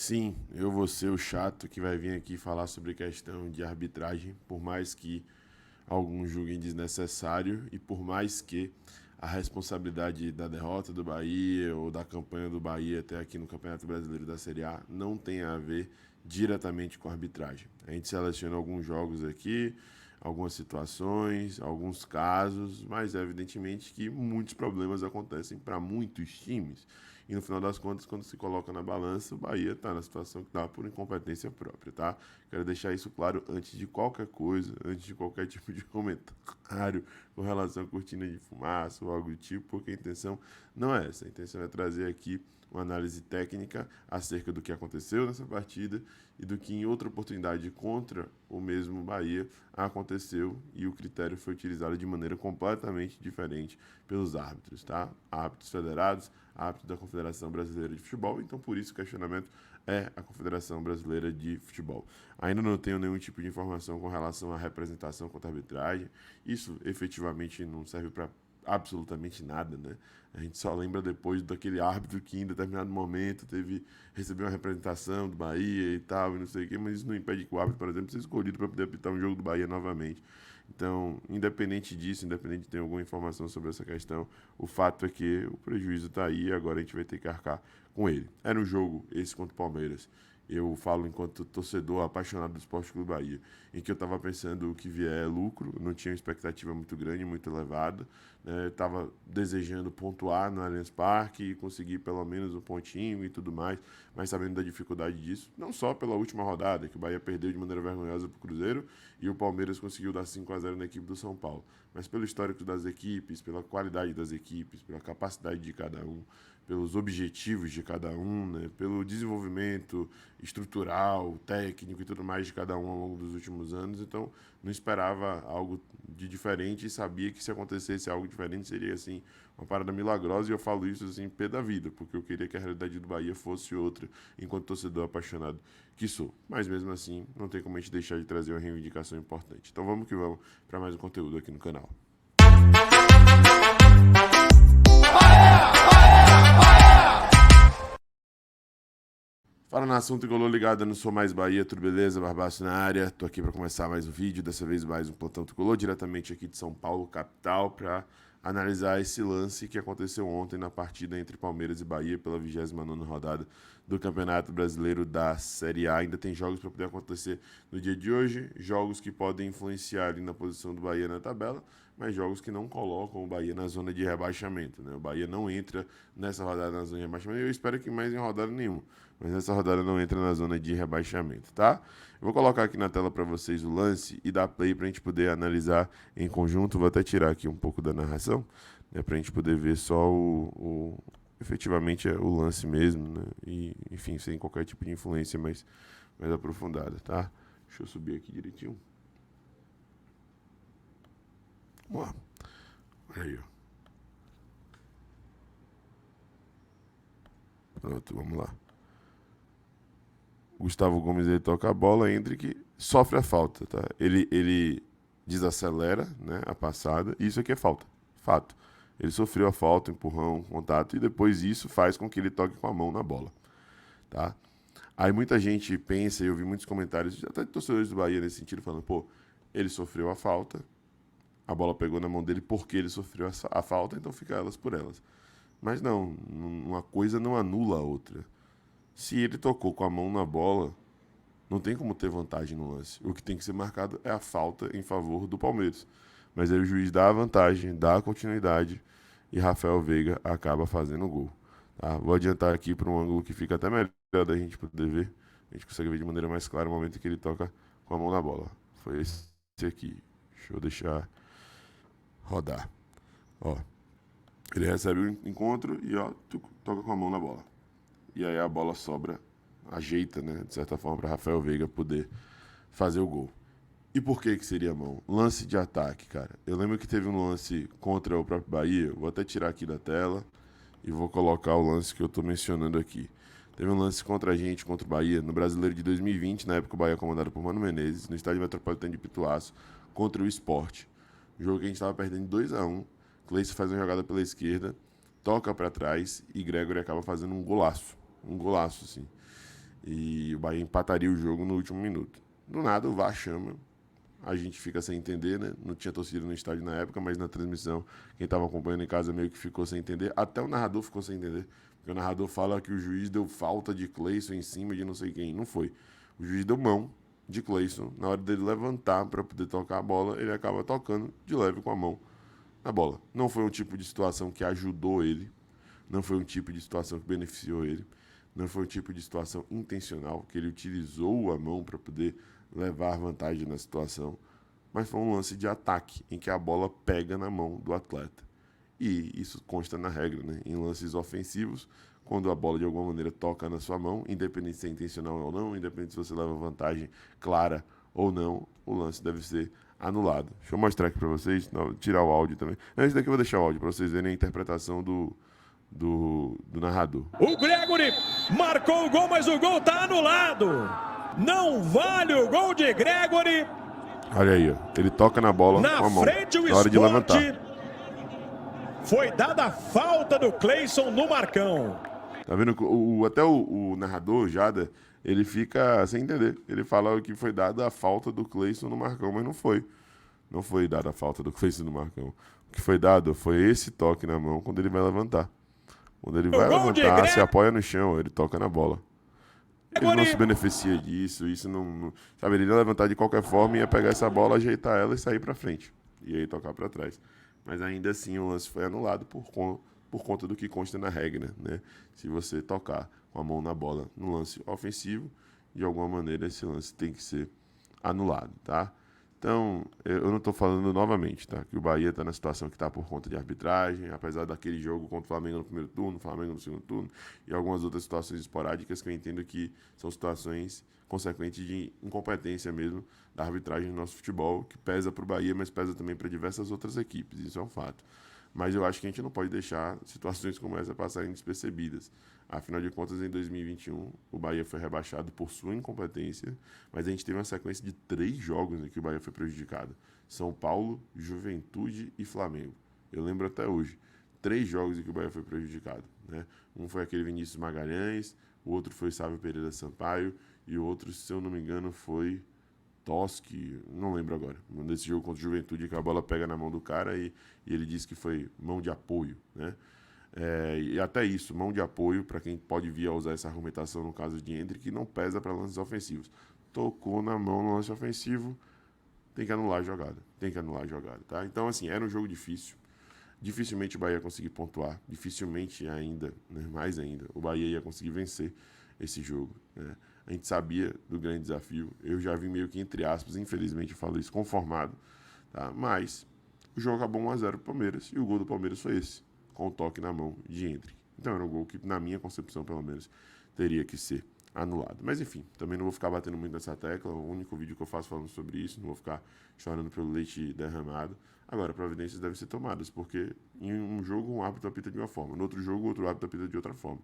Sim, eu vou ser o chato que vai vir aqui falar sobre questão de arbitragem, por mais que alguns julguem desnecessário e por mais que a responsabilidade da derrota do Bahia ou da campanha do Bahia até aqui no Campeonato Brasileiro da Série A não tenha a ver diretamente com a arbitragem. A gente seleciona alguns jogos aqui, algumas situações, alguns casos, mas é evidentemente que muitos problemas acontecem para muitos times. E no final das contas, quando se coloca na balança, o Bahia está na situação que está por incompetência própria, tá? Quero deixar isso claro antes de qualquer coisa, antes de qualquer tipo de comentário com relação à cortina de fumaça ou algo do tipo, porque a intenção não é essa. A intenção é trazer aqui uma análise técnica acerca do que aconteceu nessa partida e do que em outra oportunidade contra o mesmo Bahia aconteceu e o critério foi utilizado de maneira completamente diferente pelos árbitros, tá? Árbitros federados, árbitros da Confederação Brasileira de Futebol, então por isso o questionamento é a Confederação Brasileira de Futebol. Ainda não tenho nenhum tipo de informação com relação à representação contra a arbitragem. Isso efetivamente não serve para absolutamente nada, né? A gente só lembra depois daquele árbitro que em determinado momento recebeu uma representação do Bahia e tal, e não sei o quê, mas isso não impede que o árbitro, por exemplo, seja escolhido para poder apitar um jogo do Bahia novamente. Então, independente disso, independente de ter alguma informação sobre essa questão, o fato é que o prejuízo está aí e agora a gente vai ter que arcar com ele. Era um jogo, esse contra o Palmeiras. Eu falo enquanto torcedor apaixonado do Esporte Clube Bahia, em que eu estava pensando o que vier é lucro, não tinha uma expectativa muito grande, muito elevada, né? Estava desejando pontuar no Allianz Parque e conseguir pelo menos um pontinho e tudo mais, mas sabendo da dificuldade disso, não só pela última rodada, que o Bahia perdeu de maneira vergonhosa para o Cruzeiro e o Palmeiras conseguiu dar 5-0 na equipe do São Paulo, mas pelo histórico das equipes, pela qualidade das equipes, pela capacidade de cada um, pelos objetivos de cada um, né, pelo desenvolvimento estrutural, técnico e tudo mais de cada um ao longo dos últimos anos. Então, não esperava algo de diferente e sabia que se acontecesse algo diferente seria assim uma parada milagrosa. E eu falo isso assim pé da vida, porque eu queria que a realidade do Bahia fosse outra, enquanto torcedor apaixonado que sou. Mas mesmo assim, não tem como a gente deixar de trazer uma reivindicação importante. Então vamos que vamos para mais um conteúdo aqui no canal. Fala nação tricolor ligada no Sou Mais Bahia, tudo beleza? Barbaço na área, tô aqui para começar mais um vídeo, dessa vez mais um plantão tricolor, diretamente aqui de São Paulo, capital, para analisar esse lance que aconteceu ontem na partida entre Palmeiras e Bahia pela 29ª rodada do Campeonato Brasileiro da Série A. Ainda tem jogos para poder acontecer no dia de hoje, jogos que podem influenciar ali na posição do Bahia na tabela, mas jogos que não colocam o Bahia na zona de rebaixamento, né? O Bahia não entra nessa rodada na zona de rebaixamento e eu espero que mais em rodada nenhuma, mas nessa rodada não entra na zona de rebaixamento, tá? Eu vou colocar aqui na tela para vocês o lance e dar play para a gente poder analisar em conjunto. Vou até tirar aqui um pouco da narração, né, para a gente poder ver só efetivamente o lance mesmo, né? E, enfim, sem qualquer tipo de influência mais aprofundada, tá? Deixa eu subir aqui direitinho. Vamos lá. Aí, ó. Pronto, vamos lá. Gustavo Gomes ele toca a bola, Hendrick sofre a falta, tá? Ele desacelera, né, a passada, e isso aqui é falta, fato. Ele sofreu a falta, empurrão, contato, e depois isso faz com que ele toque com a mão na bola, tá? Aí muita gente pensa, e eu vi muitos comentários, até de torcedores do Bahia nesse sentido, falando, pô, ele sofreu a falta, a bola pegou na mão dele porque ele sofreu a falta, então fica elas por elas. Mas não, uma coisa não anula a outra. Se ele tocou com a mão na bola, não tem como ter vantagem no lance. O que tem que ser marcado é a falta em favor do Palmeiras. Mas aí o juiz dá a vantagem, dá a continuidade e Rafael Veiga acaba fazendo o gol. Tá? Vou adiantar aqui para um ângulo que fica até melhor da gente poder ver. A gente consegue ver de maneira mais clara o momento em que ele toca com a mão na bola. Foi esse aqui. Deixa eu deixar rodar. Ó, ele recebe o encontro e ó, toca com a mão na bola. E aí a bola sobra, ajeita, né, de certa forma, para Rafael Veiga poder fazer o gol. E por que seria mão? Lance de ataque, cara. Eu lembro que teve um lance contra o próprio Bahia, vou até tirar aqui da tela e vou colocar o lance que eu tô mencionando aqui. Teve um lance contra a gente, contra o Bahia, no Brasileiro de 2020, na época o Bahia comandado por Mano Menezes, no estádio Metropolitano de Pituaço, contra o Sport. Jogo que a gente estava perdendo 2-1. Cleiton faz uma jogada pela esquerda, toca para trás e Gregory acaba fazendo um golaço, assim. e o Bahia empataria o jogo no último minuto. Do nada o VAR chama, a gente fica sem entender, né? Não tinha torcida no estádio na época, mas na transmissão, quem estava acompanhando em casa meio que ficou sem entender. Até o narrador ficou sem entender. Porque o narrador fala que o juiz deu falta de Cleison em cima de não sei quem. Não foi. O juiz deu mão de Cleison. Na hora dele levantar para poder tocar a bola, ele acaba tocando de leve com a mão na bola. Não foi um tipo de situação que ajudou ele. Não foi um tipo de situação que beneficiou ele. Não foi um tipo de situação intencional, que ele utilizou a mão para poder levar vantagem na situação, mas foi um lance de ataque, em que a bola pega na mão do atleta. E isso consta na regra, né? Em lances ofensivos, quando a bola de alguma maneira toca na sua mão, independente se é intencional ou não, independente se você leva vantagem clara ou não, o lance deve ser anulado. Deixa eu mostrar aqui para vocês, tirar o áudio também. Antes daqui eu vou deixar o áudio para vocês verem a interpretação do narrador. O Gregory marcou o gol, mas o gol tá anulado. Não vale o gol de Gregory. Olha aí, ó. Ele toca na bola com a mão. Na hora de levantar. Foi dada a falta do Cleison no Marcão. Tá vendo? Até o narrador, Jada, ele fica sem entender. Ele fala que foi dada a falta do Cleison no Marcão, mas não foi. Não foi dada a falta do Cleison no Marcão. O que foi dado foi esse toque na mão quando ele vai levantar. Quando ele vai levantar, se apoia no chão, ele toca na bola. Ele não se beneficia disso, isso não... Sabe, ele ia levantar de qualquer forma, ia pegar essa bola, ajeitar ela e sair pra frente. E aí tocar pra trás. Mas ainda assim o lance foi anulado por conta do que consta na regra, né? Se você tocar com a mão na bola no lance ofensivo, de alguma maneira esse lance tem que ser anulado, tá? Então, eu não estou falando novamente, tá? Que o Bahia está na situação que está por conta de arbitragem, apesar daquele jogo contra o Flamengo no primeiro turno, o Flamengo no segundo turno, e algumas outras situações esporádicas que eu entendo que são situações consequentes de incompetência mesmo da arbitragem no nosso futebol, que pesa para o Bahia, mas pesa também para diversas outras equipes, isso é um fato. Mas eu acho que a gente não pode deixar situações como essa passarem despercebidas. Afinal de contas, em 2021, o Bahia foi rebaixado por sua incompetência, mas a gente teve uma sequência de 3 jogos em que o Bahia foi prejudicado. São Paulo, Juventude e Flamengo. Eu lembro até hoje. 3 jogos em que o Bahia foi prejudicado, né? Um foi aquele Vinícius Magalhães, o outro foi Sávio Pereira Sampaio, e o outro, se eu não me engano, foi Toschi, não lembro agora. Nesse jogo contra o Juventude, que a bola pega na mão do cara e ele diz que foi mão de apoio, né? E até isso, mão de apoio, para quem pode vir a usar essa argumentação no caso de Hendrick, não pesa para lances ofensivos. Tocou na mão no lance ofensivo, tem que anular a jogada. Tem que anular a jogada, tá? Então, assim, era um jogo difícil. Dificilmente o Bahia ia conseguir pontuar. Dificilmente ainda, né, mais ainda, o Bahia ia conseguir vencer esse jogo, né? A gente sabia do grande desafio. Eu já vim meio que, entre aspas, infelizmente eu falo isso, conformado, tá? Mas o jogo acabou 1-0 pro Palmeiras e o gol do Palmeiras foi esse, com o toque na mão de Hendrick. Então era um gol que, na minha concepção, pelo menos, teria que ser anulado. Mas enfim, também não vou ficar batendo muito nessa tecla. O único vídeo que eu faço falando sobre isso, não vou ficar chorando pelo leite derramado. Agora, providências devem ser tomadas, porque em um jogo um árbitro apita de uma forma, no outro jogo outro árbitro apita de outra forma.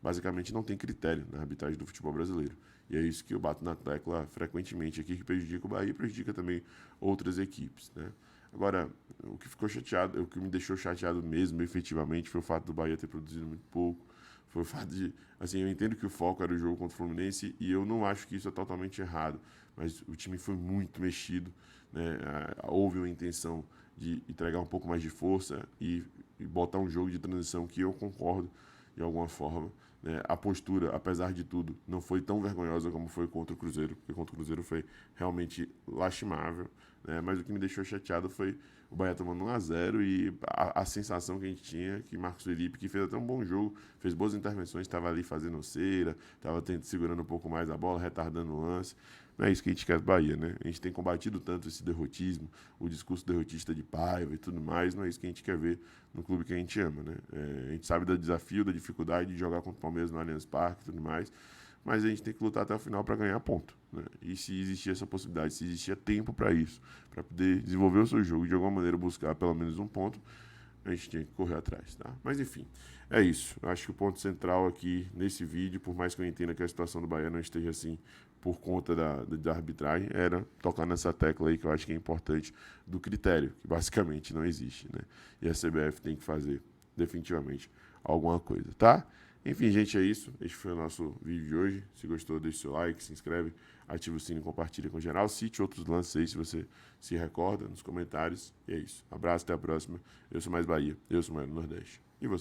Basicamente não tem critério na arbitragem do futebol brasileiro. E é isso que eu bato na tecla frequentemente aqui, que prejudica o Bahia e prejudica também outras equipes, né? Agora, o que ficou chateado, o que me deixou chateado mesmo, efetivamente, foi o fato do Bahia ter produzido muito pouco. Foi o fato de, assim, eu entendo que o foco era o jogo contra o Fluminense e eu não acho que isso é totalmente errado, mas o time foi muito mexido, né? Houve uma intenção de entregar um pouco mais de força e botar um jogo de transição que eu concordo de alguma forma, né? A postura, apesar de tudo, não foi tão vergonhosa como foi contra o Cruzeiro, porque contra o Cruzeiro foi realmente lastimável, né? Mas o que me deixou chateado foi o Bahia tomando 1-0 e a sensação que a gente tinha que Marcos Felipe, que fez até um bom jogo, fez boas intervenções, estava ali fazendo cera, estava segurando um pouco mais a bola, retardando o lance. Não é isso que a gente quer do Bahia, né? A gente tem combatido tanto esse derrotismo, o discurso derrotista de Paiva e tudo mais, não é isso que a gente quer ver no clube que a gente ama, né? A gente sabe do desafio, da dificuldade de jogar contra o Palmeiras no Allianz Parque e tudo mais, mas a gente tem que lutar até o final para ganhar ponto, né? E se existia essa possibilidade, se existia tempo para isso, para poder desenvolver o seu jogo e de alguma maneira buscar pelo menos um ponto, a gente tinha que correr atrás, tá? Mas enfim, é isso. Eu acho que o ponto central aqui nesse vídeo, por mais que eu entenda que a situação do Bahia não esteja assim por conta da arbitragem, era tocar nessa tecla aí que eu acho que é importante do critério, que basicamente não existe, né? E a CBF tem que fazer definitivamente alguma coisa, tá? Enfim, gente, é isso. Este foi o nosso vídeo de hoje. Se gostou, deixe seu like, se inscreve, ativa o sininho e compartilha com geral. Cite outros lances aí, se você se recorda, nos comentários. E é isso. Abraço, até a próxima. Eu sou Mais Bahia, eu sou Mais do Nordeste. E você?